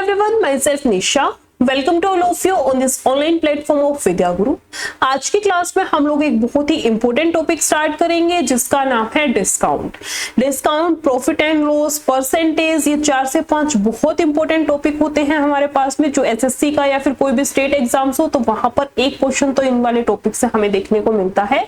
everyone, myself Nisha. Welcome to all of you on this online platform of Vidya Guru. आज की class में हम लोग एक बहुत ही इंपॉर्टेंट टॉपिक स्टार्ट करेंगे जिसका नाम है discount. Discount, profit and loss, percentage, ये 4 से 5 बहुत इंपॉर्टेंट टॉपिक होते हैं हमारे पास में, जो एसएससी का या फिर कोई भी स्टेट एग्जाम्स हो तो वहां पर एक क्वेश्चन तो इन वाले टॉपिक से हमें देखने को मिलता है।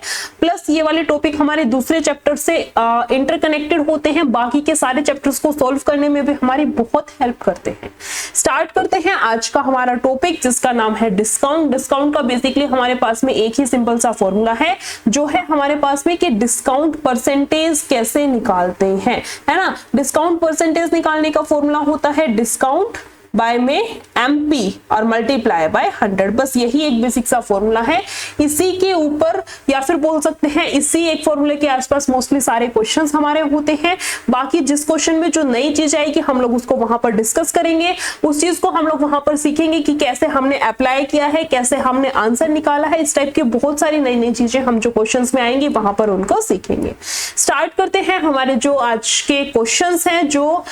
प्लस ये वाले टॉपिक हमारे दूसरे चैप्टर से इंटरकनेक्टेड होते हैं, बाकी के सारे चैप्टर्स को सॉल्व करने में भी हमारी बहुत हेल्प करते हैं। स्टार्ट करते हैं आज का हमारा टॉपिक जिसका नाम है डिस्काउंट। डिस्काउंट का बेसिकली हमारे पास में एक ही सिंपल सा फॉर्मूला है जो है हमारे पास में कि डिस्काउंट परसेंटेज कैसे निकालते हैं, है ना। डिस्काउंट परसेंटेज निकालने का फॉर्मूला होता है डिस्काउंट बाय में एमपी और मल्टीप्लाई बाय 100। बस यही एक बेसिक सा फॉर्मूला है। इसी के ऊपर या फिर बोल सकते हैं इसी एक फॉर्मूले के आसपास मोस्टली सारे क्वेश्चंस हमारे होते हैं। बाकी जिस क्वेश्चन में जो नई चीज आएगी हम लोग उसको वहां पर डिस्कस करेंगे, उस चीज को हम लोग वहां पर सीखेंगे कि कैसे हमने अप्लाई किया है, कैसे हमने आंसर निकाला है। इस टाइप की बहुत सारी नई नई चीजें हम जो क्वेश्चन में आएंगे वहां पर उनको सीखेंगे। स्टार्ट करते हैं हमारे जो आज के क्वेश्चन है, जो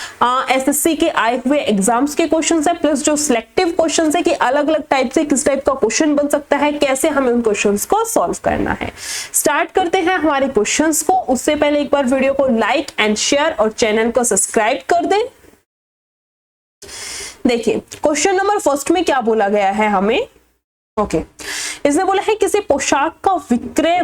एसएससी के आए हुए एग्जाम्स के क्वेश्चन है, प्लस जो सिलेक्टिव क्वेश्चंस है कि अलग अलग टाइप से किस टाइप का क्वेश्चन बन सकता है, कैसे हमें उन क्वेश्चंस को सॉल्व करना है। स्टार्ट करते हैं हमारे क्वेश्चंस को। उससे पहले एक बार वीडियो को लाइक एंड शेयर और चैनल को सब्सक्राइब कर दें। देखिए क्वेश्चन नंबर फर्स्ट में क्या बोला गया है हमें। ओके, इसने बोला है किसी पोशाक का विक्रय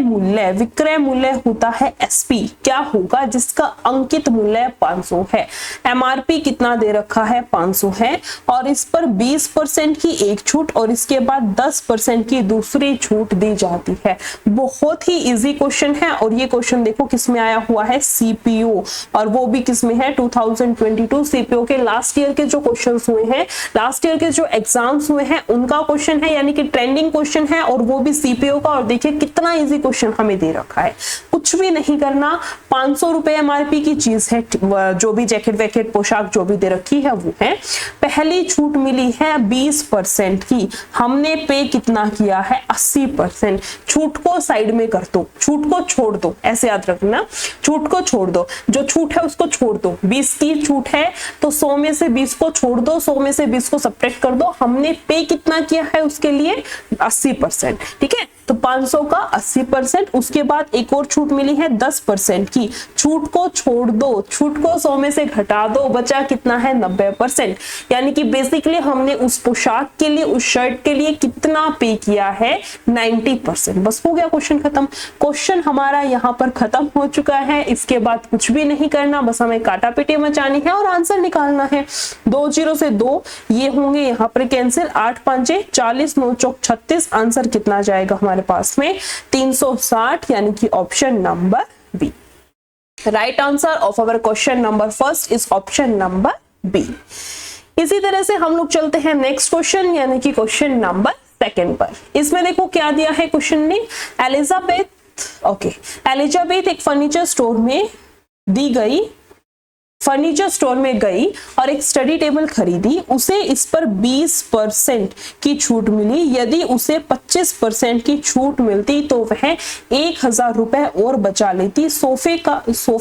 मूल्य होता है एसपी, क्या होगा जिसका अंकित मूल्य 500 है। एमआरपी कितना दे रखा है, 500 है, और इस पर 20% की एक छूट और इसके बाद 10% की दूसरी छूट दी जाती है। बहुत ही इजी क्वेश्चन है और ये क्वेश्चन देखो किसमें आया हुआ है, सीपीओ, और वो भी किसमें है, 2022 सीपीओ के लास्ट ईयर के जो क्वेश्चन हुए हैं, लास्ट ईयर के जो एग्जाम्स हुए हैं उनका क्वेश्चन है, यानी कि ट्रेंडिंग क्वेश्चन है और वो भी सीपीओ का। और देखिए कितना इजी क्वेश्चन हमें दे रखा है, कुछ भी नहीं करना। 500 रुपए एमआरपी की चीज है, जो भी जैकेट वैकेट पोशाक जो भी दे रखी है वो है। पहली छूट मिली है 20% की, हमने पे कितना किया है, 80%। छूट को साइड में कर दो, छूट को छोड़ दो, ऐसे याद रखना, छूट को छोड़ दो, जो छूट है उसको छोड़ दो। 20 की छूट है तो 100 में से 20 को छोड़ दो, 100 में से 20 को सब्ट्रैक्ट कर दो। हमने पे कितना किया है उसके लिए 80%, ठीक है। तो 500 का 80%, उसके बाद एक और छूट मिली है 10% की, छूट को छोड़ दो, छूट को 100 में से घटा दो, बचा कितना है 90%। यानी कि बेसिकली हमने उस पोशाक के लिए, उस शर्ट के लिए कितना पे किया है, 90%। बस हो गया क्वेश्चन खत्म। क्वेश्चन हमारा यहाँ पर खत्म हो चुका है। इसके बाद कुछ भी नहीं करना, बस हमें काटा पीटी मचानी है और आंसर निकालना है। 2 0 से 2 ये होंगे यहाँ पर कैंसिल, 8 5 40, 9 चौक 36। आंसर कितना जाएगा हमारे पास में, 360, यानी कि option number B. Right answer of our question number first is option number B. इसी तरह से हम लोग चलते हैं नेक्स्ट क्वेश्चन, यानी कि क्वेश्चन नंबर सेकंड पर। इसमें देखो क्या दिया है क्वेश्चन ने, एलिजाबेथ एक फर्नीचर स्टोर में गई और एक स्टडी टेबल खरीदी। उसे इस पर 20% की छूट मिली। यदि उसे 25% की छूट मिलती तो वह 1000 रुपए और बचा लेती। सोफे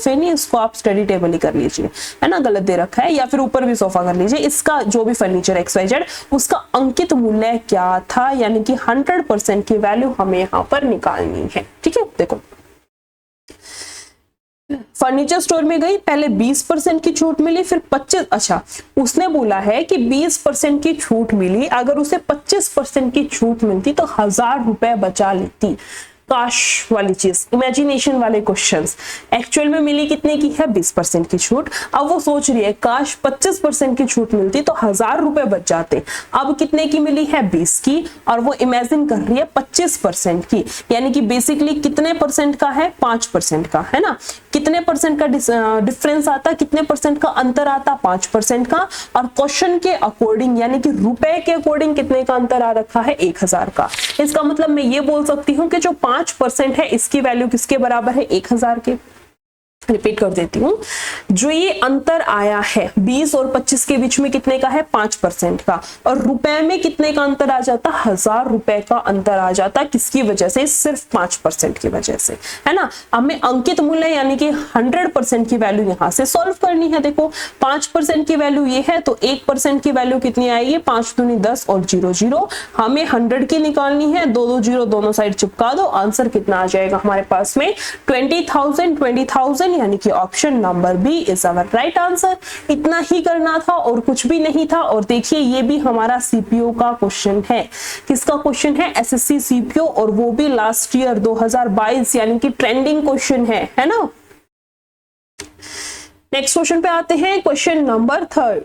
नहीं, इसको आप स्टडी टेबल ही कर लीजिए, है ना, गलत दे रखा है, या फिर ऊपर भी सोफा कर लीजिए। इसका जो भी फर्नीचर XYZ उसका अंकित मूल्य क्या था, यानी कि 100% की वैल्यू हमें यहाँ पर निकालनी है। ठीक है, देखो फर्नीचर स्टोर में गई, पहले 20% की छूट मिली, फिर 25, अच्छा उसने बोला है कि 20% की छूट मिली, अगर उसे 25% की छूट मिलती तो 1000 रुपए बचा लेती। काश वाली चीज, इमेजिनेशन वाले क्वेश्चंस। एक्चुअल में मिली कितने की है, 20% की छूट। अब वो सोच रही है काश 25% की छूट मिलती तो 1000 रुपए बच जाते। अब कितने की मिली है, 20 की, और वो इमेजिन कर रही है 25% की, यानी कि बेसिकली कितने परसेंट का है, 5% का, है ना। कितने परसेंट का डिफरेंस आता, कितने परसेंट का अंतर आता, 5% का। और क्वेश्चन के अकॉर्डिंग, यानी कि रुपए के अकॉर्डिंग कितने का अंतर आ रखा है, 1000 का। इसका मतलब मैं ये बोल सकती हूँ कि जो 5% है इसकी वैल्यू किसके बराबर है, 1000 के। रिपीट कर देती हूँ, जो ये अंतर आया है 20 और 25 के बीच में कितने का है, 5% का, और रुपए में कितने का अंतर आ जाता, 1000 रुपए का अंतर आ जाता, किसकी वजह से, सिर्फ 5% की वजह से, है ना। हमें अंकित मूल्य यानी कि 100% की वैल्यू यहाँ से सॉल्व करनी है। देखो 5% की वैल्यू ये है तो 1% की वैल्यू कितनी आएगी, 5 दूनी 10 और 0 0, हमें 100 की निकालनी है, 2 2 0 दोनों साइड चिपका दो, आंसर कितना आ जाएगा हमारे पास में 20,000 यानी कि option number B is our right answer. इतना ही करना था और कुछ भी नहीं था। और देखिए ये भी हमारा सीपीओ का क्वेश्चन है। किसका क्वेश्चन है, एसएससी सीपीओ, और वो भी लास्ट ईयर 2022 यानी कि ट्रेंडिंग क्वेश्चन है ना। नेक्स्ट क्वेश्चन पे आते हैं, क्वेश्चन नंबर 3।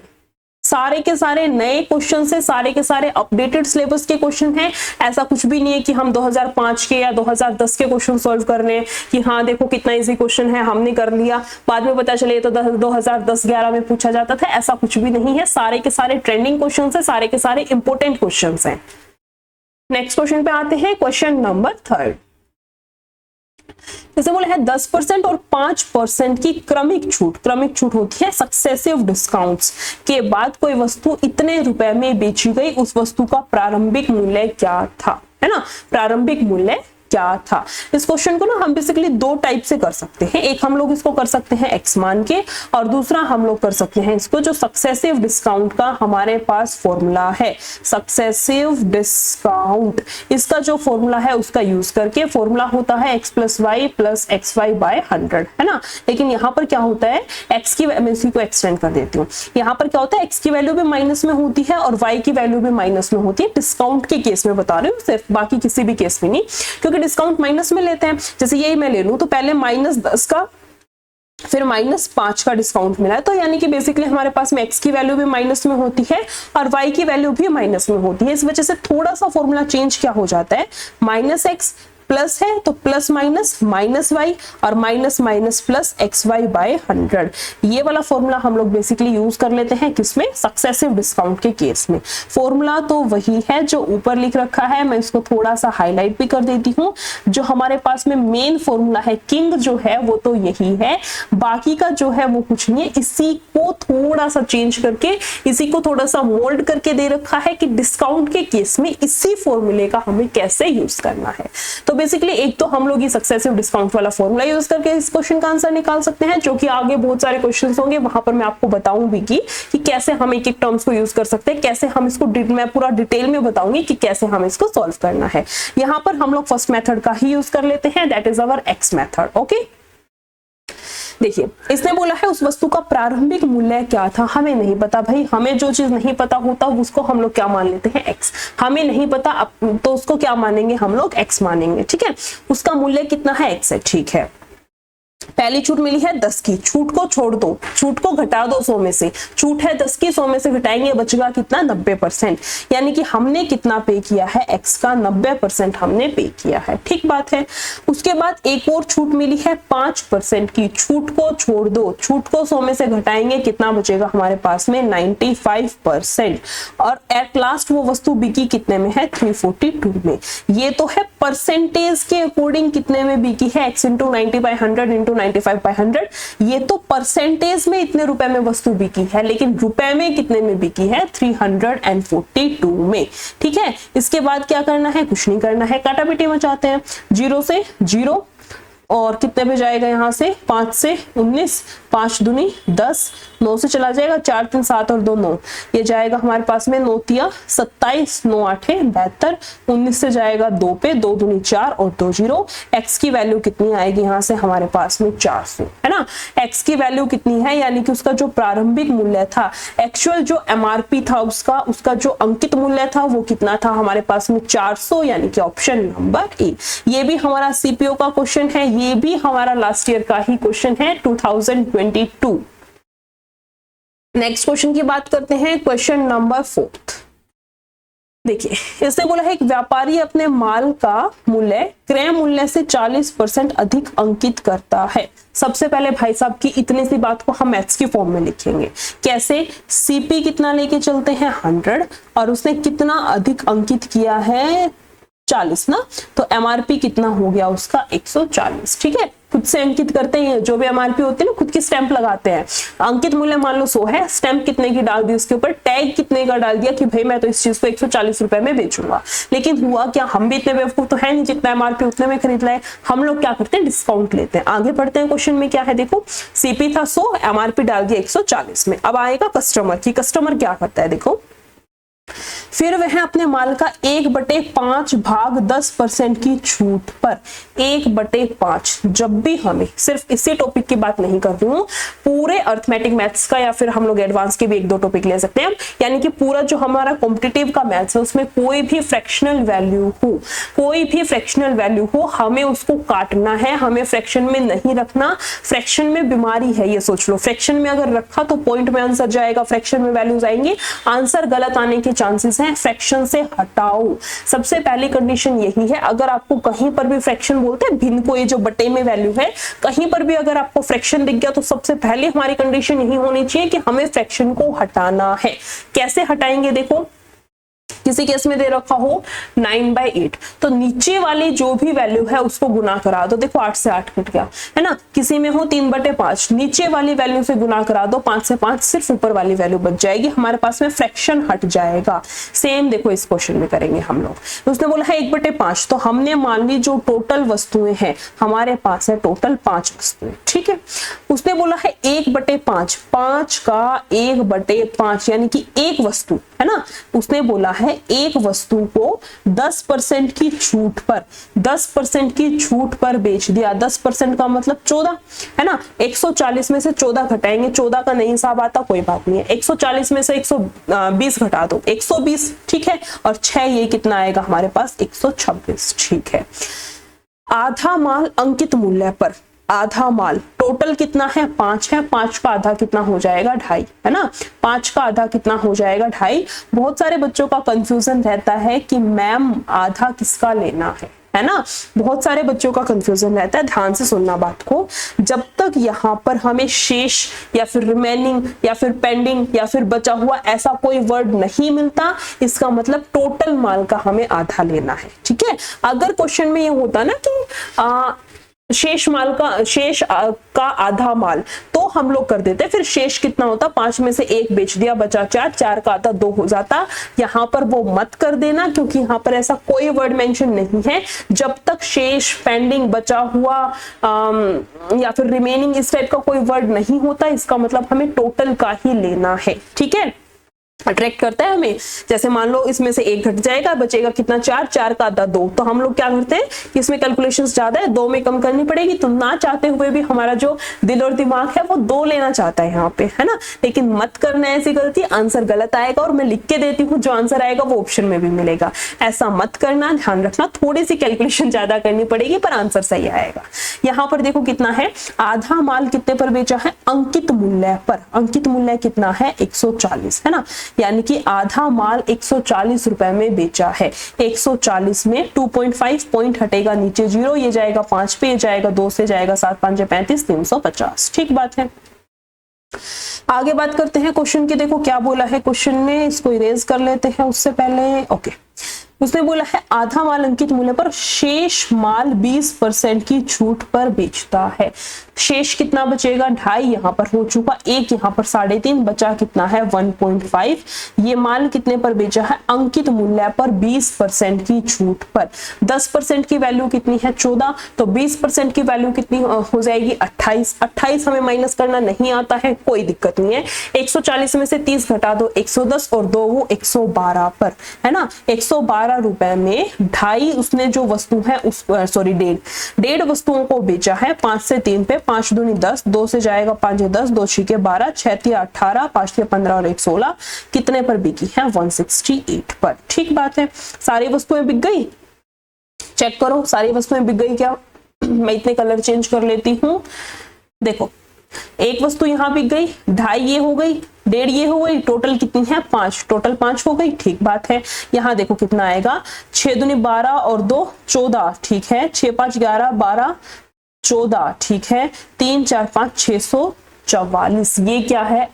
सारे के सारे नए क्वेश्चन से, सारे के सारे अपडेटेड सिलेबस के क्वेश्चन हैं। ऐसा कुछ भी नहीं है कि हम 2005 के या 2010 के क्वेश्चन सॉल्व कर रहे हैं कि हाँ देखो कितना इजी क्वेश्चन है, हमने कर लिया, बाद में पता चले तो 2010-11 में पूछा जाता था। ऐसा कुछ भी नहीं है, सारे के सारे ट्रेंडिंग क्वेश्चन है, सारे के सारे इंपोर्टेंट क्वेश्चन हैं। नेक्स्ट क्वेश्चन पे आते हैं, क्वेश्चन नंबर 3। जैसे बोला है 10% और 5% की क्रमिक छूट। क्रमिक छूट होती है सक्सेसिव डिस्काउंट्स के बाद कोई वस्तु इतने रुपए में बेची गई, उस वस्तु का प्रारंभिक मूल्य क्या था, है ना। प्रारंभिक मूल्य क्या था। इस क्वेश्चन को ना हम बेसिकली दो टाइप से कर सकते हैं। एक हम लोग इसको कर सकते हैं एक्स मान के, और दूसरा हम लोग कर सकते हैं इसको जो सक्सेसिव डिस्काउंट का हमारे पास फॉर्मूला है, सक्सेसिव डिस्काउंट, इसका जो फॉर्मूला है उसका यूज करके। फॉर्मूला होता है x + y + xy / 100, है ना। लेकिन यहाँ पर क्या होता है, x की, मैं इसी को एक्सटेंड कर देती हूँ, यहाँ पर क्या होता है, x की वैल्यू भी माइनस में होती है और y की वैल्यू भी माइनस में होती है। डिस्काउंट के केस में बता रही हूँ सिर्फ, बाकी किसी भी केस में नहीं, क्योंकि डिस्काउंट माइनस में लेते हैं। जैसे यही मैं ले लूं तो पहले -10 का फिर -5 का डिस्काउंट मिला है, तो यानी कि बेसिकली हमारे पास में x की वैल्यू भी माइनस में होती है और y की वैल्यू भी माइनस में होती है। इस वजह से थोड़ा सा फॉर्मूला चेंज क्या हो जाता है, -x प्लस है तो प्लस माइनस -y और माइनस माइनस प्लस xy / 100। ये वाला फॉर्मूला हम लोग बेसिकली यूज कर लेते हैं किसमें, सक्सेसिव डिस्काउंट के केस में। फॉर्मूला तो वही है जो ऊपर लिख रखा है, मैं इसको थोड़ा सा हाईलाइट भी कर देती हूँ। जो हमारे पास में मेन फॉर्मूला है, किंग जो है वो तो यही है, बाकी का जो है वो कुछ नहीं है। इसी को थोड़ा सा चेंज करके, इसी को थोड़ा सा मोल्ड करके दे रखा है कि डिस्काउंट के केस में इसी फॉर्मूले का हमें कैसे यूज करना है। तो बेसिकली एक तो हम लोग ये सक्सेसिव डिस्काउंट वाला फॉर्मूला यूज करके इस क्वेश्चन का आंसर निकाल सकते हैं, जो कि आगे बहुत सारे क्वेश्चंस होंगे, वहां पर मैं आपको बताऊंगी कि कैसे हम एक एक टर्म्स को यूज कर सकते हैं, कैसे हम इसको मैं पूरा डिटेल में बताऊंगी कि कैसे हम इसको सॉल्व करना है। यहाँ पर हम लोग फर्स्ट मेथड का ही यूज कर लेते हैं, that is our x method. Okay, देखिए इसने बोला है उस वस्तु का प्रारंभिक मूल्य क्या था, हमें नहीं पता भाई। हमें जो चीज नहीं पता होता उसको हम लोग क्या मान लेते हैं, x। हमें नहीं पता तो उसको क्या मानेंगे हम लोग, x मानेंगे, ठीक है। उसका मूल्य कितना है, x है, ठीक है। पहली छूट मिली है 10 की, छूट को छोड़ दो, छूट को घटा दो 100 में से, छूट है 10 की, 100 में से घटाएंगे बचेगा कितना, 90%। यानी कि हमने कितना पे किया है, x का 90% हमने पे किया है, ठीक बात है। उसके बाद एक और छूट मिली है 5% की, छूट को छोड़ दो, छूट को 100 में से घटाएंगे कितना बचेगा हमारे पास में, 95%। और एट लास्ट वो वस्तु बिकी कितने में है, 342 में। ये तो है परसेंटेज के अकॉर्डिंग कितने में बिकी है, x × 90/100 × 95/100। ये तो परसेंटेज में इतने रुपए में वस्तु बिकी है, लेकिन रुपए में कितने में बिकी है, 342 में, ठीक है। इसके बाद क्या करना है, कुछ नहीं करना है, काटापीटी मचाते हैं, 0 से 0 और कितने पे जाएगा, यहाँ से 5 से 19, 5 दूनी 10, 9 से चला जाएगा, 4 3 7 और 2 9, ये जाएगा हमारे पास में 9 तिया 27, 9 8 72, 19 से जाएगा 2 पे, 2 दूनी 4 और 2 0। x की वैल्यू कितनी आएगी यहाँ से हमारे पास में 400, है ना। x की वैल्यू कितनी है, यानी कि उसका जो प्रारंभिक मूल्य था, एक्चुअल जो MRP था उसका जो अंकित मूल्य था वो कितना था हमारे पास में 400, यानी कि ऑप्शन नंबर ए। ये भी हमारा सीपीओ का क्वेश्चन है, ये भी हमारा लास्ट ईयर का ही क्वेश्चन है, 2022। नेक्स्ट क्वेश्चन की बात करते हैं, क्वेश्चन नंबर 4। देखिए इसने बोला है एक व्यापारी अपने माल का मूल्य क्रय मूल्य से 40% अधिक अंकित करता है। सबसे पहले भाई साहब की इतनी सी बात को हम मैथ्स की फॉर्म में लिखेंगे, कैसे, सीपी कितना लेके चलते हैं 100 और उसने कितना अधिक अंकित किया है 40 ना, तो MRP कितना हो गया उसका 140, ठीक है। खुद से अंकित करते हैं, जो भी एमआरपी होती है ना खुद की स्टैंप लगाते हैं। अंकित मूल्य मान लो 100 है, स्टैंप कितने की डाल दी उसके ऊपर, टैग कितने का डाल दिया कि भाई मैं तो इस चीज को 140 रुपए में बेचूंगा। लेकिन हुआ क्या, हम भी इतने बेवकूफ तो है नहीं, जितना एमआरपी उतने में खरीद लाए। हम लोग क्या करते हैं, डिस्काउंट लेते हैं। आगे बढ़ते हैं, क्वेश्चन में क्या है देखो, सीपी था 100, एमआरपी डाल दिया 140 में। अब आएगा कस्टमर की, कस्टमर क्या करता है देखो, फिर वह अपने माल का 1/5 भाग 10% की छूट पर 1/5, जब भी हमें, सिर्फ इसी टॉपिक की बात नहीं कर रही हूं, पूरे अर्थमेटिक मैथ्स का या फिर हम लोग एडवांस के भी 1-2 टॉपिक ले सकते हैं, यानी कि पूरा जो हमारा कॉम्पिटिटिव का मैथ्स है उसमें कोई भी फ्रैक्शनल वैल्यू हो, कोई भी फ्रैक्शनल वैल्यू हो, हमें उसको काटना है, हमें फ्रैक्शन में नहीं रखना। फ्रैक्शन में बीमारी है, ये सोच लो। फ्रैक्शन में अगर रखा तो पॉइंट में आंसर जाएगा, फ्रैक्शन में वैल्यूज आएंगी, आंसर गलत आने के चांसेस हैं। फ्रैक्शन से हटाओ, सबसे पहली कंडीशन यही है। अगर आपको कहीं पर भी फ्रैक्शन बोलते हैं, भिन्न को, ये जो बटे में वैल्यू है, कहीं पर भी अगर आपको फ्रैक्शन दिख गया तो सबसे पहले हमारी कंडीशन यही होनी चाहिए कि हमें फ्रैक्शन को हटाना है। कैसे हटाएंगे देखो, किसी केस में दे रखा हो 9/8, तो नीचे वाली जो भी वैल्यू है उसको गुना करा दो। देखो 8 से 8 कट गया है ना। किसी में हो 3/5, नीचे वाली वैल्यू से गुना करा दो, 5 से 5 सिर्फ ऊपर वाली वैल्यू बच जाएगी, हमारे पास में फ्रैक्शन हट जाएगा। सेम देखो इस क्वेश्चन में करेंगे हम लोग। उसने बोला है 1/5, तो हमने मान ली जो टोटल वस्तुएं हैं हमारे पास है टोटल 5 वस्तुएं, ठीक है। उसने बोला है 1/5, 5 का 1/5 यानी कि एक वस्तु है ना। उसने बोला है एक वस्तु को 10% की छूट पर, 10% की छूट पर बेच दिया। 10% का मतलब 14 है ना। 140 में से 14 घटाएंगे, 14 का नहीं हिसाब आता, कोई बात नहीं है। 140 में से 120 घटा दो, 120, ठीक है। और 6 ये कितना आएगा हमारे पास, 126, ठीक है। आधा माल अंकित मूल्य पर, आधा माल टोटल कितना है 5 है, 5 का आधा कितना हो जाएगा 2.5 है ना। 5 का आधा कितना हो जाएगा 2.5। बहुत सारे बच्चों का कंफ्यूजन रहता है कि मैम आधा किसका लेना है ना। बहुत सारे बच्चों का कंफ्यूजन रहता है, ध्यान से सुनना बात को। जब तक यहाँ पर हमें शेष या फिर रिमेनिंग या फिर पेंडिंग या फिर बचा हुआ ऐसा कोई वर्ड नहीं मिलता, इसका मतलब टोटल माल का हमें आधा लेना है, ठीक है। अगर क्वेश्चन में ये होता ना कि शेष माल का, शेष का आधा माल, तो हम लोग कर देते, फिर शेष कितना होता, 5 में से 1 बेच दिया, बचा 4, 4 का आधा 2 हो जाता। यहाँ पर वो मत कर देना, क्योंकि यहाँ पर ऐसा कोई वर्ड मेंशन नहीं है। जब तक शेष, पेंडिंग, बचा हुआ या फिर रिमेनिंग इस टाइप का कोई वर्ड नहीं होता, इसका मतलब हमें टोटल का ही लेना है, ठीक है। अट्रैक्ट करता है हमें। जैसे मान लो इसमें से 1 घट जाएगा, बचेगा कितना 4, 4 का आधा 2, तो हम लोग क्या करते हैं कि इसमें कैलकुलेशंस ज्यादा है, 2 में कम करनी पड़ेगी। तो ना चाहते हुए भी हमारा जो दिल और दिमाग है वो 2 लेना चाहता है यहाँ पे, है ना। लेकिन मत करना ऐसी गलती, आंसर गलत आएगा। और मैं लिख के देती हूँ, जो आंसर आएगा वो ऑप्शन में भी मिलेगा, ऐसा मत करना, ध्यान रखना। थोड़ी सी कैलकुलेशन ज्यादा करनी पड़ेगी पर आंसर सही आएगा। यहाँ पर देखो कितना है, आधा माल कितने पर बेचा है, अंकित मूल्य पर। अंकित मूल्य कितना है 140 है ना, यानी कि आधा माल 140 रुपए में बेचा है। 140 में 2.5 पॉइंट हटेगा, नीचे 0, ये जाएगा 5 पे, ये जाएगा 2 से, जाएगा 7 5 35, 350, ठीक बात है। आगे बात करते हैं क्वेश्चन की। देखो क्या बोला है क्वेश्चन में, इसको इरेज कर लेते हैं उससे पहले। ओके, उसने बोला है आधा माल अंकित मूल्य पर शेष माल 20% की छूट पर बेचता है। शेष कितना बचेगा 2.5, यहाँ पर हो चुका 1, यहाँ पर 3.5, बचा कितना है 1.5। ये माल कितने पर बेचा है, अंकित मूल्य पर 20% की छूट पर। 10% की वैल्यू कितनी है 14, तो 20% की वैल्यू कितनी हो जाएगी 28। 28 हमें माइनस करना नहीं आता है, कोई दिक्कत नहीं है। 140 में से 30 घटा दो, 110 और 2 वो 112 पर, है ना। 112 रुपए में 2.5 उसने जो वस्तु है उस, सॉरी 1.5 वस्तुओं को बेचा है। 5 से 3 पे, 5 दूनी 10, 2 से जाएगा 5 10, 2 6 12, 6 18, 5 15 और 1 16, कितने पर बिकी है 168 पर, ठीक बात है। सारी वस्तुएं बिक गई, चेक करो सारी वस्तुएं बिक गई क्या। मैं इतने कलर चेंज कर लेती हूँ। देखो एक वस्तु यहाँ बिक गई, 2.5 ये हो गई, 1.5 ये हो गई, टोटल कितनी है 5, टोटल 5 हो गई, ठीक बात है। यहाँ देखो कितना आएगा, 6 दूनी 12 और 2 14, ठीक है। 6 5 11 12 14, ठीक है। 3 4 5 644, ये क्या है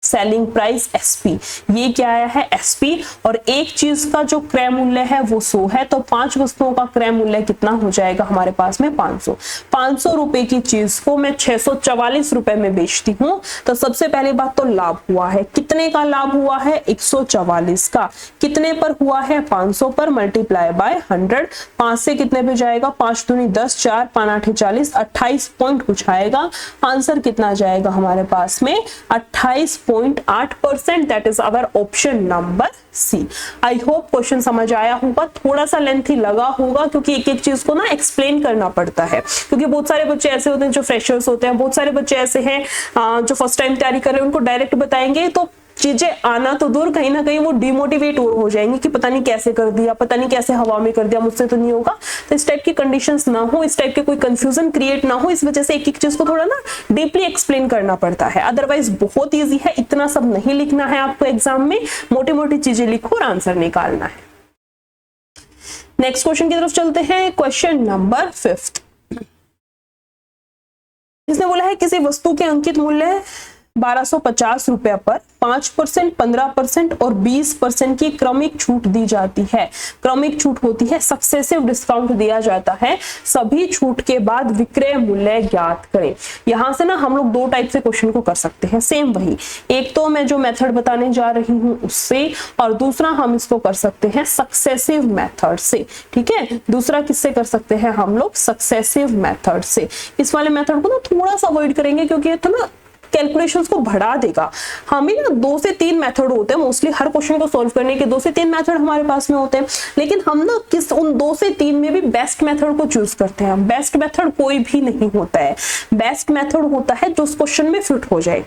सेलिंग प्राइस एसपी, ये क्या आया है एसपी, और एक चीज का जो क्रय मूल्य है वो 100 है, तो 5 वस्तुओं का क्रय मूल्य कितना हो जाएगा हमारे पास में 500। 500 रुपए की चीज को मैं 644 रुपए में बेचती हूँ, तो सबसे पहली बात तो लाभ हुआ है, कितने का लाभ हुआ है 144 का, कितने पर हुआ है 500 पर, मल्टीप्लाई बाय 100, 5 से कितने पे जाएगा 5 दूनी 10, 4 5 8 40, 28 पॉइंट कुछ आएगा, आंसर कितना जाएगा हमारे पास में 28.8%, that is our option number C. I hope question समझ आया होगा, थोड़ा सा लेंथी लगा होगा क्योंकि एक एक चीज को ना एक्सप्लेन करना पड़ता है, क्योंकि बहुत सारे बच्चे ऐसे होते हैं जो फ्रेशर्स होते हैं, बहुत सारे बच्चे ऐसे हैं जो फर्स्ट टाइम तैयारी कर रहे हैं, उनको डायरेक्ट बताएंगे तो चीजें आना तो दूर, कहीं ना कहीं वो डिमोटिवेट और हो जाएंगे कि पता नहीं कैसे कर दिया, पता नहीं कैसे हवा में कर दिया, मुझसे तो नहीं होगा। तो इस टाइप की कंडीशंस ना हो, इस टाइप के कोई कंफ्यूजन क्रिएट ना हो, इस वजह से एक एक चीज को थोड़ा ना डीपली एक्सप्लेन करना पड़ता है, अदरवाइज बहुत ईजी है, इतना सब नहीं लिखना है आपको एग्जाम में, मोटी मोटी चीजें लिखो और आंसर निकालना है। नेक्स्ट क्वेश्चन की तरफ चलते हैं, क्वेश्चन नंबर 5। इसने बोला है किसी वस्तु के अंकित मूल्य 1250 रुपए पर 5%, 15% और 20% की क्रमिक छूट दी जाती है। क्रमिक छूट होती है, सक्सेसिव डिस्काउंट दिया जाता है, सभी छूट के बाद विक्रय मूल्य ज्ञात करें। यहां से ना हम लोग दो टाइप से क्वेश्चन को कर सकते हैं, सेम वही, एक तो मैं जो मेथड बताने जा रही हूं उससे, और दूसरा हम इसको कर सकते हैं सक्सेसिव मेथड से। ठीक है, दूसरा किससे कर सकते हैं हम लोग, सक्सेसिव मेथड से। इस वाले मेथड को ना थोड़ा सा अवॉइड करेंगे क्योंकि ये तो ना कैलकुलेशंस को बढ़ा देगा। हमें ना 2 से 3 मेथड होते हैं मोस्टली, हर क्वेश्चन को सॉल्व करने के 2 से 3 मेथड हमारे पास में होते हैं, लेकिन हम ना किस उन 2 से 3 में भी बेस्ट मेथड को चूज करते हैं। बेस्ट मेथड कोई भी नहीं होता है, बेस्ट मेथड होता है जो उस क्वेश्चन में फिट हो जाए।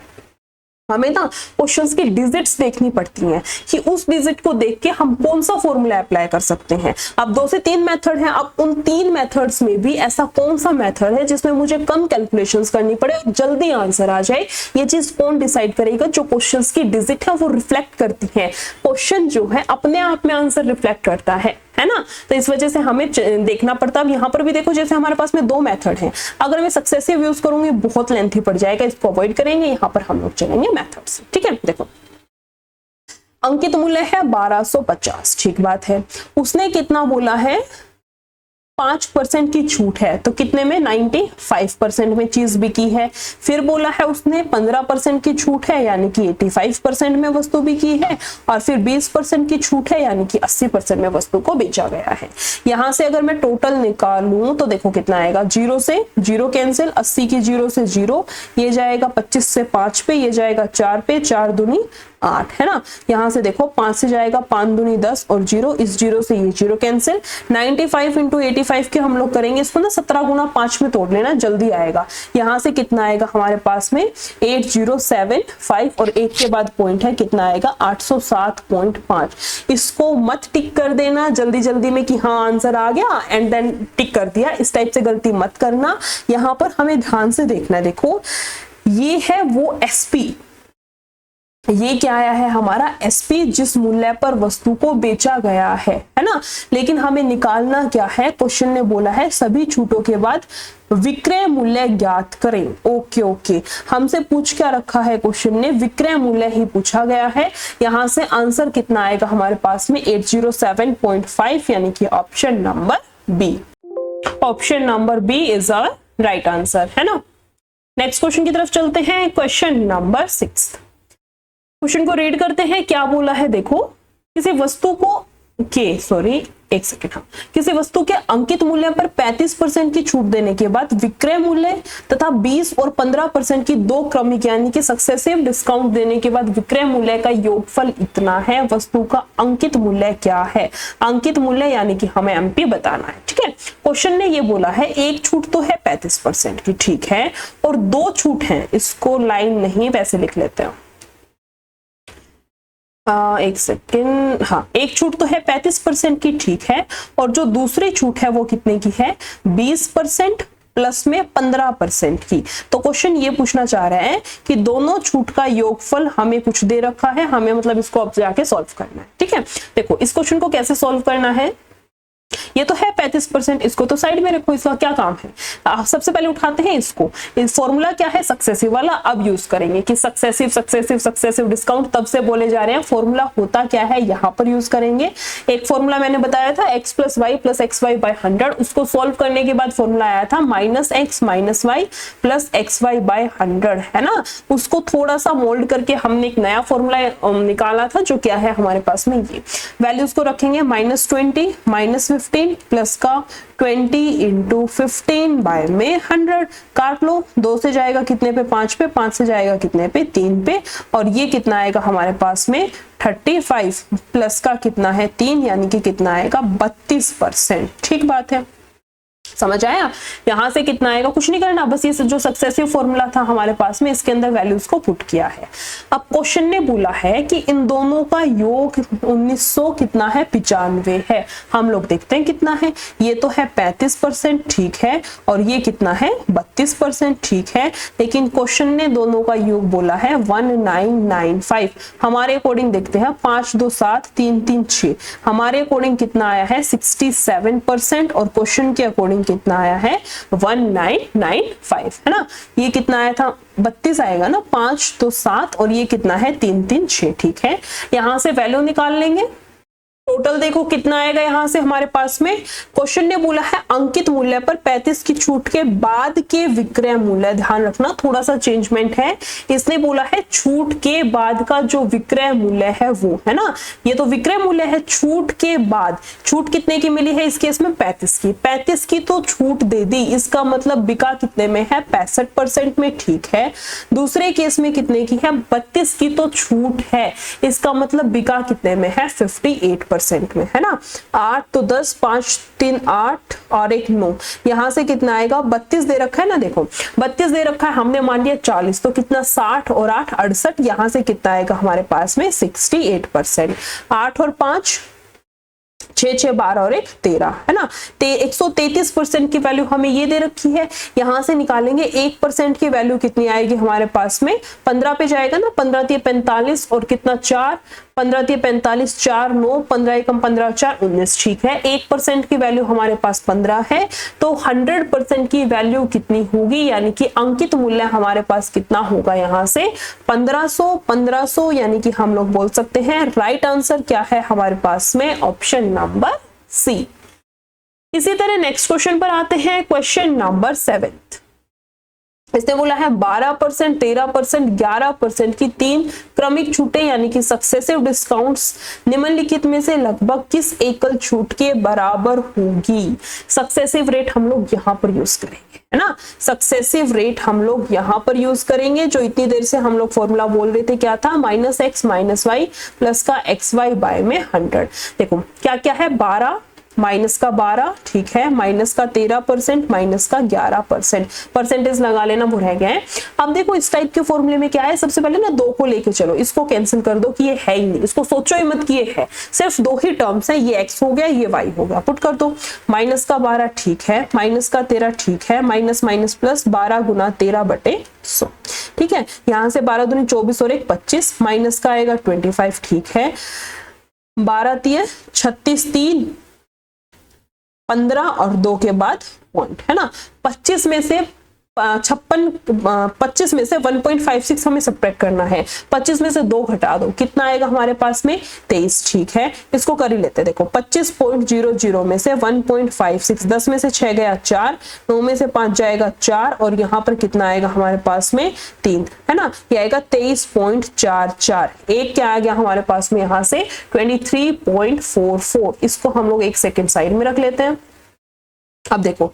हमें ना क्वेश्चंस की डिजिट्स देखनी पड़ती हैं कि उस डिजिट को देख के हम कौन सा फॉर्मूला अप्लाई कर सकते हैं। अब 2 से 3 मेथड हैं, अब उन 3 मेथड्स में भी ऐसा कौन सा मेथड है जिसमें मुझे कम कैलकुलेशंस करनी पड़े और जल्दी आंसर आ जाए, ये चीज कौन डिसाइड करेगा, जो क्वेश्चंस की डिजिट है वो रिफ्लेक्ट करती है। क्वेश्चन जो है अपने आप में आंसर रिफ्लेक्ट करता है ना, तो इस वजह से हमें देखना पड़ता है। यहाँ पर भी देखो, जैसे हमारे पास में 2 मेथड हैं, अगर मैं सक्सेसिव यूज करूंगी बहुत लेंथी पड़ जाएगा, इसको अवॉइड करेंगे, यहाँ पर हम लोग चलेंगे मेथड्स। ठीक है, देखो अंकित मूल्य है 1250, ठीक बात है, उसने कितना बोला है 5% की छूट है, तो कितने में 95% में चीज बिकी है। फिर बोला है उसने 15% की छूट है, यानी कि 85% में वस्तु बिकी है, और फिर 20% की छूट है, यानी कि 80% में वस्तु को बेचा गया है। यहां से अगर मैं टोटल निकालूं तो देखो कितना आएगा, 0 से 0 कैंसिल, 80 की 0 से 0, ये जाएगा 25 से 5 पे, ये जाएगा 4 पे, 4 दूनी 8 है ना। यहां से देखो 5 से जाएगा 5 दूनी 10 और 0, इस 0 से ये 0 कैंसिल। 95 इंटू 85 के हम लोग करेंगे इसको ना 17 गुना 5 में तोड़ लेना, जल्दी आएगा। यहां से कितना आएगा हमारे पास में 8075, और 1 के बाद पॉइंट है, कितना आएगा 807.5। इसको मत टिक कर देना जल्दी जल्दी में कि हाँ आंसर आ गया एंड देन टिक कर दिया, इस टाइप से गलती मत करना। यहां पर हमें ध्यान से देखना, देखो ये है वो एसपी, ये क्या आया है हमारा एसपी, जिस मूल्य पर वस्तु को बेचा गया है ना। लेकिन हमें निकालना क्या है, क्वेश्चन ने बोला है सभी छूटों के बाद विक्रय मूल्य ज्ञात करें। ओके, हमसे पूछ क्या रखा है क्वेश्चन ने, विक्रय मूल्य ही पूछा गया है। यहां से आंसर कितना आएगा हमारे पास में 807.5, यानी कि option number B. Option number B is our right answer, है ना। नेक्स्ट क्वेश्चन की तरफ चलते हैं, क्वेश्चन नंबर 6। क्वेश्चन को रीड करते हैं, क्या बोला है देखो, किसी वस्तु को किसी वस्तु के अंकित मूल्य पर 35% की छूट देने के बाद विक्रय मूल्य तथा 20 और 15% की 2 क्रमिक यानी कि सक्सेसिव डिस्काउंट देने के बाद विक्रय मूल्य का योगफल इतना है, वस्तु का अंकित मूल्य क्या है। अंकित मूल्य यानी कि हमें एमपी बताना है। ठीक है, क्वेश्चन ने ये बोला है एक छूट तो है 35% की, ठीक है, और 2 छूट है, इसको लाइन नहीं वैसे लिख लेते हैं, एक सेकेंड, हाँ एक छूट तो है 35% की, ठीक है, और जो दूसरी छूट है वो कितने की है 20% प्लस में 15% की। तो क्वेश्चन ये पूछना चाह रहे हैं कि दोनों छूट का योगफल हमें कुछ दे रखा है, हमें मतलब इसको अब जाके सॉल्व करना है। ठीक है, देखो इस क्वेश्चन को कैसे सॉल्व करना है, ये तो है 35%, इसको तो साइड में रखो, इसका क्या काम है। आप सबसे पहले उठाते हैं इसको, इस फॉर्मूला क्या है सक्सेसिव वाला, अब यूज करेंगे कि सक्सेसिव सक्सेसिव सक्सेसिव डिस्काउंट तब से बोले जा रहे हैं, फॉर्मूला होता क्या है यहाँ पर यूज करेंगे। एक फॉर्मूला मैंने बताया था x + y + xy/100, उसको सॉल्व करने के बाद फॉर्मूला आया था -x - y + xy/100, है ना। उसको थोड़ा सा मोल्ड करके हमने एक नया फॉर्मूला निकाला था, जो क्या है हमारे पास में, ये वैल्यूज को रखेंगे -20 -15 प्लस का 20 × 15/100, काट लो, 2 से जाएगा कितने पे, 5 पे, 5 से जाएगा कितने पे, 3 पे, और ये कितना आएगा हमारे पास में 35 प्लस का कितना है 3, यानी कि कितना आएगा 32%। ठीक बात है, समझ आया। यहां से कितना आएगा, कुछ नहीं करना, बस ये जो सक्सेसिव फॉर्मूला था हमारे पास में, इसके अंदर वैल्यूज को पुट किया है। अब क्वेश्चन ने बोला है कि इन दोनों का योग 1900 कितना है, 95 है। हम लोग देखते हैं कितना है, ये तो है 35%, ठीक है, और ये कितना है 32%, ठीक है, लेकिन क्वेश्चन ने दोनों का योग बोला है 1995। हमारे अकॉर्डिंग देखते हैं, 5 2 7 3 3 6, हमारे अकॉर्डिंग कितना आया है 67%, और क्वेश्चन के अकॉर्डिंग कितना आया है 1995, है ना। ये कितना आया था 32 आएगा ना, 5 तो 7, और ये कितना है 3 3 6, ठीक है। यहां से वैल्यू निकाल लेंगे, टोटल देखो कितना आएगा यहां से हमारे पास में। क्वेश्चन ने बोला है अंकित मूल्य पर 35 की छूट के बाद के विक्रय मूल्य, ध्यान रखना थोड़ा सा चेंजमेंट है, इसने बोला है छूट के बाद का जो विक्रय मूल्य है वो, है ना। ये तो विक्रय मूल्य है छूट के बाद, छूट कितने की मिली है इस केस में 35 की तो छूट दे दी, इसका मतलब बिका कितने में है 65% में, ठीक है। दूसरे केस में कितने की है 32 की तो छूट है, इसका मतलब बिका कितने में है 58% में, है ना। 8 तो 10, 5 3 8 और 1 9, यहां से कितना आएगा 32 दे रखा है ना, देखो 32 दे रखा है, हमने मान लिया 40, तो कितना 60 और 8 68, यहां से कितना आएगा हमारे पास में 68%। 8 और 5 6 6 12 और 1 13, है ना। 133% की वैल्यू हमें ये दे रखी है, यहां से निकालेंगे 1% की वैल्यू कितनी आएगी हमारे पास में, 15 पे जाएगा ना, 15 × 45 और कितना 4, 15 × 45 4 9, 15 × 15 4 19, ठीक है। 1% की वैल्यू हमारे पास 15 है, तो 100% की वैल्यू कितनी होगी, यानी कि अंकित मूल्य हमारे पास कितना होगा यहाँ से 1500, यानी कि हम लोग बोल सकते हैं राइट आंसर क्या है हमारे पास में, ऑप्शन नंबर सी। इसी तरह नेक्स्ट क्वेश्चन पर आते हैं, क्वेश्चन नंबर 7। इसने बोला है 12%, 13%, 11% की 3 क्रमिक छूटें यानी कि सक्सेसिव डिस्काउंट्स निम्नलिखित में से लगभग किस एकल छूट के बराबर होगी। सक्सेसिव रेट हम लोग यहाँ पर यूज करेंगे, है ना। सक्सेसिव रेट हम लोग यहाँ पर यूज करेंगे, जो इतनी देर से हम लोग फॉर्मूला बोल रहे थे क्या था, -x - y प्लस का xy/100। देखो क्या क्या है, 12 माइनस का 12, ठीक है, माइनस का 13%, माइनस का 11%, परसेंटेज लगा लेना वो रह गया है। अब देखो इस टाइप के फॉर्मूले में क्या है, सबसे पहले ना 2 को लेके चलो, इसको कैंसिल कर दो कि ये है ही नहीं, इसको सोचो ही मत कि ये है, सिर्फ 2 ही टर्म्स है, ये x हो गया ये y हो गया, पुट कर दो। माइनस का 12 ठीक है, माइनस का 13 ठीक है, माइनस माइनस प्लस 12 × 13/100, ठीक है। यहाँ से 12 दूनी 24 और 1 25, माइनस का आएगा 25, ठीक है। 12 3 36, 3 15 और 2 के बाद पॉइंट, है ना। 25 में से 25 में से 1.56 हमें सब्ट्रैक्ट करना है, 25 में से 2 घटा दो, कितना आएगा हमारे पास में 23, ठीक है। इसको कर ही लेते हैं, देखो 25.00 में से 1.56, 10 में से 6 गया 4, 9 में से 5 जाएगा 4, और यहाँ पर कितना आएगा हमारे पास में 3, है ना। ये आएगा 23.44, एक क्या आ गया हमारे पास में यहाँ से 23.44। इसको हम लोग 1 सेकेंड साइड में रख लेते हैं। अब देखो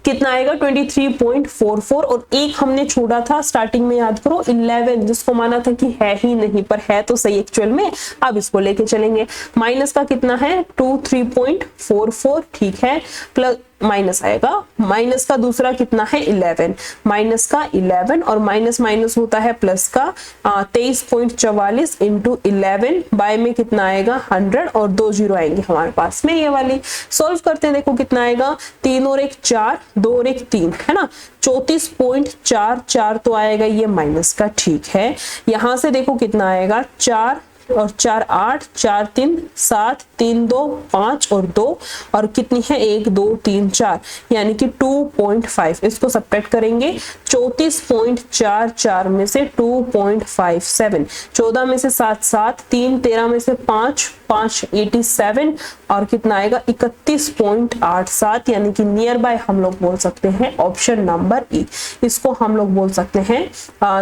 कितना आएगा 23.44, और एक हमने छोड़ा था स्टार्टिंग में, याद करो 11, जिसको माना था कि है ही नहीं, पर है तो सही एक्चुअल में। अब इसको लेके चलेंगे, माइनस का कितना है 23.44, ठीक है, प्लस माइनस आएगा, माइनस का दूसरा कितना है 11, माइनस का 11, और माइनस माइनस होता है प्लस का 23.44 × 11 बाय में कितना आएगा 100, और 2 जीरो आएंगे हमारे पास में, ये वाली सॉल्व करते हैं। देखो कितना आएगा, 3 और 1 4, 2 और 1 3, है ना। 34.44 तो आएगा ये माइनस का, ठीक है। यहां से देखो कितना आएगा 4 और 4 8, 4 3 7, 3 2 5 और 2 और कितनी है 1 2 3 4 यानी कि 2.5। इसको सब्ट्रैक्ट करेंगे 34.44 में से 2.57, 14 में से 7 7, 3 13 में से 5 5 87 और कितना आएगा 31.87 यानी कि नियर बाय हम लोग बोल सकते हैं ऑप्शन नंबर ई। इसको हम लोग बोल सकते हैं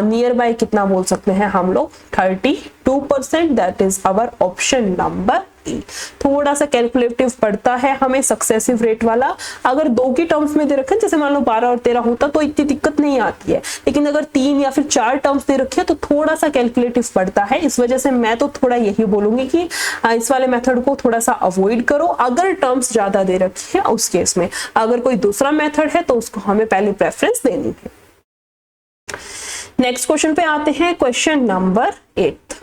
नियर बाय कितना बोल सकते हैं हम लोग 32%, that is our option number E. थोड़ा सा कैलकुलेटिव पड़ता है हमें सक्सेसिव रेट वाला। अगर दो की टर्म्स में दे रखे जैसे मान लो 12 और 13 होता तो इतनी दिक्कत नहीं आती है, लेकिन अगर 3 या फिर 4 टर्म्स दे रखे तो थोड़ा सा कैलकुलेटिव पड़ता है। इस वजह से मैं तो थोड़ा यही बोलूंगी कि इस वाले मेथड को थोड़ा सा अवॉइड करो अगर टर्म्स ज्यादा दे रखी है उस केस में। अगर कोई दूसरा मेथड है तो उसको हमें पहले प्रेफरेंस देनी है। नेक्स्ट क्वेश्चन पे आते हैं, क्वेश्चन नंबर 8।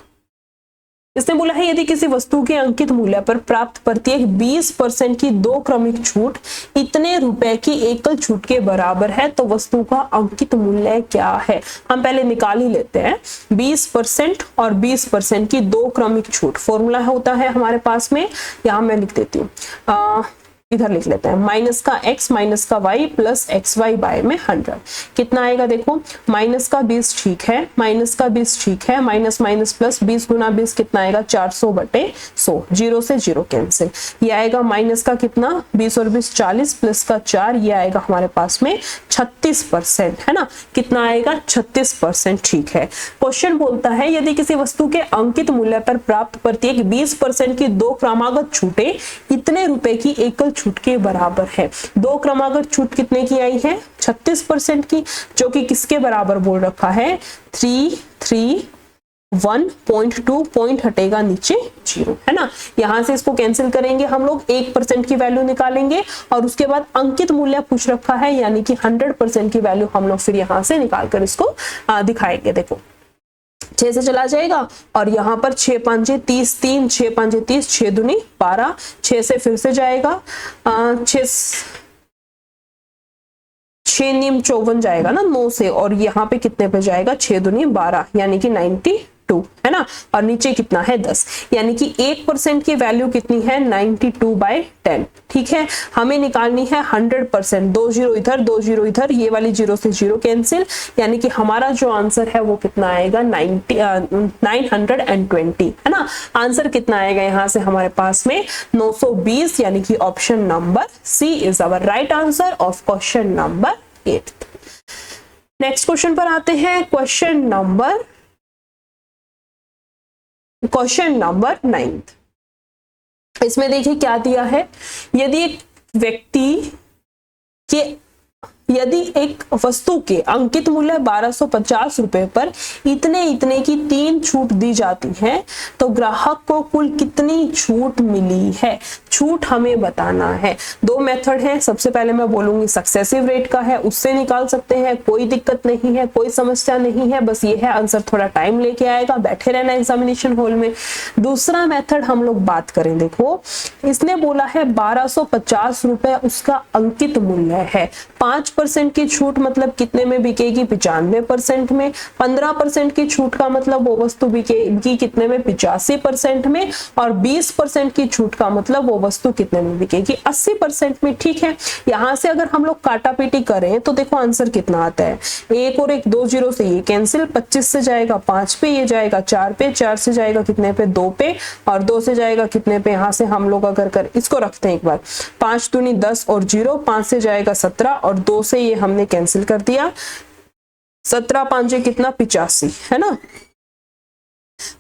इसने बोला है यदि किसी वस्तु के अंकित मूल्य पर प्राप्त प्रत्येक 20% की 2 क्रमिक छूट इतने रुपए की एकल छूट के बराबर है तो वस्तु का अंकित मूल्य क्या है। हम पहले निकाल ही लेते हैं 20% और 20% की 2 क्रमिक छूट। फॉर्मूला होता है हमारे पास में, यहां मैं लिख देती हूँ, इधर लिख लेते हैं माइनस का x माइनस का y plus X Y by में 100 कितना आएगा। देखो माइनस का 20 ठीक है, माइनस का 20 ठीक है, माइनस माइनस प्लस 20 गुना 20 कितना आएगा 400/100, 0 से 0 कैंसिल। ये आएगा माइनस का कितना 20 और 20 40 प्लस का 4, ये आएगा हमारे पास में 36% है ना। कितना आएगा 36% ठीक है। क्वेश्चन बोलता है यदि किसी वस्तु के अंकित मूल्य पर प्राप्त प्रत्येक 20% की 2 क्रमागत छूटें इतने रुपए की एकल छूट के बराबर है। 2 क्रमागत छूट कितने की आई है 36% की, जो कि किसके बराबर बोल रखा है 331.2 पॉइंट हटेगा नीचे 0 है ना। यहां से इसको कैंसिल करेंगे हम लोग, 1% की वैल्यू निकालेंगे और उसके बाद अंकित मूल्य पूछ रखा है यानी कि 100% की वैल्यू हम लोग फिर यहां से निकालकर इसको दिखाएंगे। देखो 6 से चला जाएगा और यहाँ पर 6 5 30, 3 6 5 30, 6 दूनी 12, 6 से फिर से जाएगा 6 नीम 54 जाएगा ना 9 से, और यहाँ पे कितने पे जाएगा 6 दूनी 12 यानी कि 92 है ना। और नीचे कितना है 10 यानी कि 1% की वैल्यू कितनी है 92/10 ठीक है। हमें निकालनी है 100%, 2 0 इधर 2 0 इधर, ये वाली 0 से 0 कैंसिल, यानी कि हमारा जो आंसर है वो कितना आएगा 920 है ना। आंसर कितना आएगा यहाँ से हमारे पास में 920 यानी कि option number C is our right answer of question number 8। Next question पर आते हैं, क्वेश्चन नंबर 9। इसमें देखिए क्या दिया है, यदि एक वस्तु के अंकित मूल्य 1250 रुपए पर इतने की 3 छूट दी जाती है तो ग्राहक को कुल कितनी छूट मिली है। छूट हमें बताना है। 2 मेथड है, सबसे पहले मैं बोलूंगी सक्सेसिव रेट का है, उससे निकाल सकते हैं, कोई दिक्कत नहीं है, कोई समस्या नहीं है, बस ये है आंसर थोड़ा टाइम लेके आएगा, बैठे रहना एग्जामिनेशन हॉल में। दूसरा मेथड हम लोग बात करें, देखो इसने बोला है 1250 रुपए उसका अंकित मूल्य है, 5% की छूट मतलब कितने में बिकेगी 95% में, 15% की छूट का मतलब वो वस्तु बिकेगी कितने में 85% में, और 20% की छूट का मतलब वो वस्तु कितने में बिकेगी 80% में। ठीक है, यहां से अगर हम लोग काटा पीटी करें तो देखो आंसर कितना आता है, 1 और 1 2 0 से ये कैंसिल, 25 से जाएगा 5 पे, ये जाएगा 4 पे, 4 से जाएगा कितने पे 2 पे, और 2 से जाएगा कितने पे, यहां से हम लोग अगर इसको रखते हैं एक बार, 5 दूनी 10 और 0, 5 से जाएगा 17 और 2 से ये हमने कैंसिल कर दिया, 17 5 कितना 85 है ना,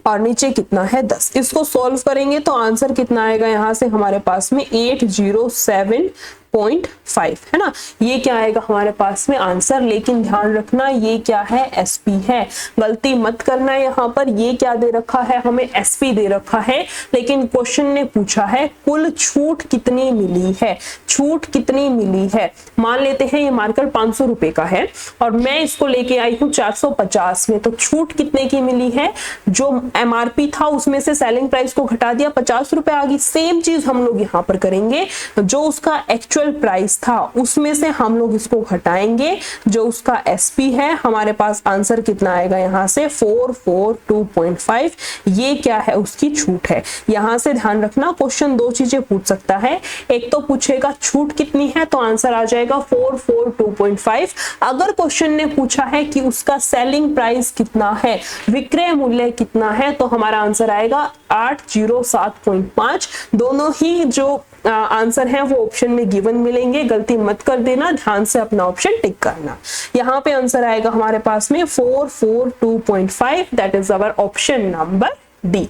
और नीचे कितना है 10। इसको सॉल्व करेंगे तो आंसर कितना आएगा यहां से हमारे पास में 807.5 है ना। ये क्या आएगा हमारे पास में आंसर, लेकिन ध्यान रखना ये क्या है एसपी है, गलती मत करना। यहाँ पर ये क्या दे रखा है हमें एसपी दे रखा है, लेकिन क्वेश्चन ने पूछा है कुल छूट कितनी मिली है, छूट कितनी मिली है। मान लेते हैं ये मार्कर 500 रुपए का है और मैं इसको लेके आई हूँ 450 में, तो छूट कितने की मिली है, जो MRP था उसमें से सेलिंग प्राइस को घटा दिया, 50 रुपए आ गई। सेम चीज हम लोग यहाँ पर करेंगे, जो उसका एक्चुअल प्राइस था उसमें से हम लोग इसको घटाएंगे, जो उसका SP है। हमारे पास आंसर कितना आएगा यहाँ से 442.5। ये क्या है, उसकी छूट है। यहाँ से ध्यान रखना क्वेश्चन दो चीजें पूछ सकता है, एक तो पूछेगा छूट कितनी है तो आंसर आ जाएगा 442.5। अगर क्वेश्चन ने पूछा है कि उसका सेलिंग प्राइस कितना है, विक्रय मूल्य कितना है, तो हमारा आंसर आएगा 807.5। दोनों ही जो आंसर है वो ऑप्शन में गिवन मिलेंगे, गलती मत कर देना, ध्यान से अपना ऑप्शन टिक करना। यहाँ पे आंसर आएगा हमारे पास में 442.5, that is our option number D.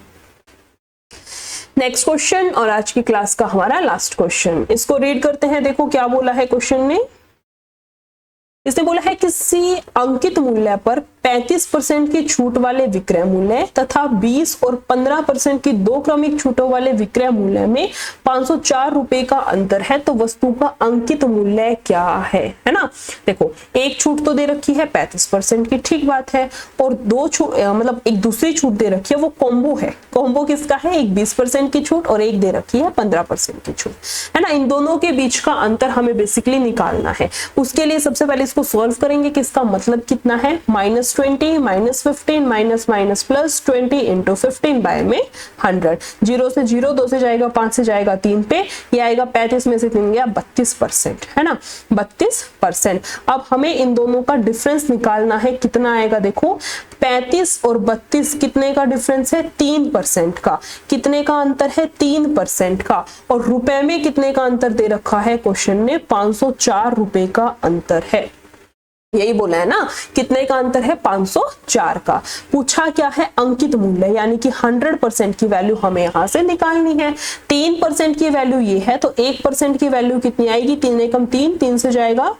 Next question और आज की क्लास का हमारा लास्ट क्वेश्चन, इसको रीड करते हैं। देखो क्या बोला है क्वेश्चन में, इसने बोला है किसी अंकित मूल्य पर 35% की छूट वाले विक्रय मूल्य तथा 20 और 15% की दो क्रमिक छूटों वाले विक्रय मूल्य में 504 रुपए का अंतर है, तो वस्तु का अंकित मूल्य क्या है ना। देखो एक छूट तो दे रखी है 35% की, ठीक बात है, और दो छूट मतलब एक दूसरी छूट दे रखी है, वो कॉम्बो है। कॉम्बो किसका है, एक 20% की छूट और एक दे रखी है 15% की छूट, है ना। इन दोनों के बीच का अंतर हमें बेसिकली निकालना है। उसके लिए सबसे पहले इसको सॉल्व करेंगे कि इसका मतलब कितना है, -20 -15 माइनस प्लस 20 इंटू 15 बाय में 100। 0 से 0, 2 से जाएगा 5 से जाएगा 3 पे, ये आएगा 35 में से 3 गया 32%, है ना, 32%। अब हमें इन दोनों का डिफरेंस निकालना है, कितना आएगा देखो 35 और 32 कितने का डिफरेंस है, 3% का। कितने का अंतर है, 3% का। और रुपए में कितने का अंतर दे रखा है क्वेश्चन ने, 504 रुपए का अंतर है। यही बोला है ना, कितने का अंतर है, 504 का। पूछा क्या है, अंकित मूल्य, यानी कि 100% की वैल्यू हमें यहां से निकालनी है। 3% की वैल्यू ये है, तो 1% की वैल्यू कितनी आएगी, 3 एकम 3, 3 से जाएगा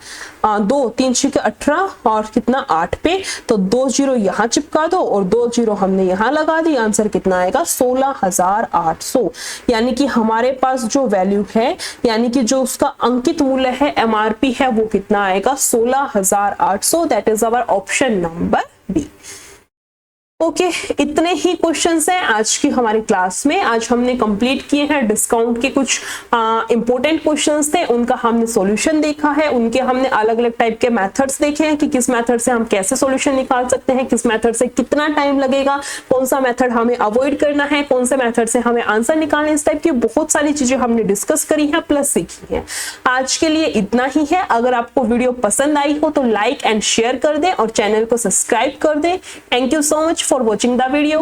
2, 3 छिके 18 और कितना 8 पे, तो 2 जीरो यहाँ चिपका दो और 2 जीरो हमने यहाँ लगा दी। आंसर कितना आएगा 16,800। यानी कि हमारे पास जो वैल्यू है, यानी कि जो उसका अंकित मूल्य है, MRP है, वो कितना आएगा 16,800। That is our option number B. Okay, इतने ही क्वेश्चंस हैं आज की हमारी क्लास में। आज हमने कंप्लीट किए हैं डिस्काउंट के कुछ इंपॉर्टेंट क्वेश्चंस थे, उनका हमने सॉल्यूशन देखा है, उनके हमने अलग अलग टाइप के मेथड्स देखे हैं कि किस मेथड से हम कैसे सॉल्यूशन निकाल सकते हैं, किस मेथड से कितना टाइम लगेगा, कौन सा मेथड हमें अवॉइड करना है, कौन से मेथड से हमें आंसर निकालना है। इस टाइप की बहुत सारी चीजें हमने डिस्कस करी है प्लस सीखी है। आज के लिए इतना ही है। अगर आपको वीडियो पसंद आई हो तो लाइक एंड शेयर कर दें और चैनल को सब्सक्राइब कर दें। Thank you so much for watching the video.